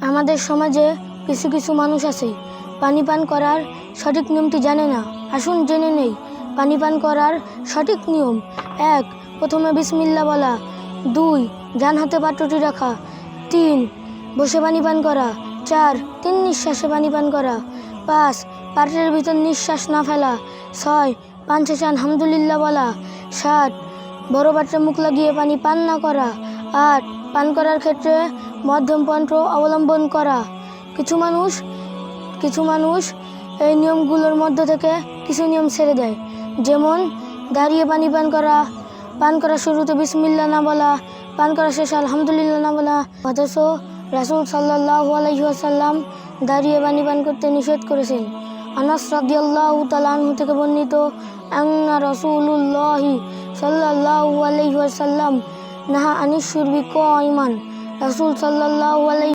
আমাদের সমাজে কিছু কিছু মানুষ আছে পানি পান করার সঠিক নিয়মটি জানে না। আসুন জেনে নেই পানি পান করার সঠিক নিয়ম। 1. প্রথমে বিসমিল্লাহ বলা। 2. ডান হাতে পাত্রটি রাখা। 3. বসে পানি পান করা। 4. 3 নিঃশ্বাসে পানি পান করা। 5. পাত্রের ভিতর নিঃশ্বাস না ফেলা। 6. পান শেষে আলহামদুলিল্লাহ বলা। 7. বড় পাত্রে মুখ লাগিয়ে পানি পান না করা। 8. পান করার ক্ষেত্রে মধ্যম পন্থ অবলম্বন করা। কিছু মানুষ এই নিয়মগুলোর মধ্য থেকে কিছু নিয়ম ছেড়ে দেয়, যেমন দাঁড়িয়ে পানি পান করা শুরুতে বিসমিল্লাহ না বলা, পান করা শেষে আলহামদুলিল্লাহ না বলা। অথচ রাসূল সাল্লাল্লাহু আলাইহি ওয়াসাল্লাম দাঁড়িয়ে পানি পান করতে নিষেধ করেছেন। আনাস রাদিয়াল্লাহু তাআলা আনহু থেকে বর্ণিত, আন্না রাসূলুল্লাহি সাল্লাল্লাহু আলাইহি ওয়াসাল্লাম নাহা আনিশ শুরবি কাইমান। রাসূল সাল্লাল্লাহু আলাইহি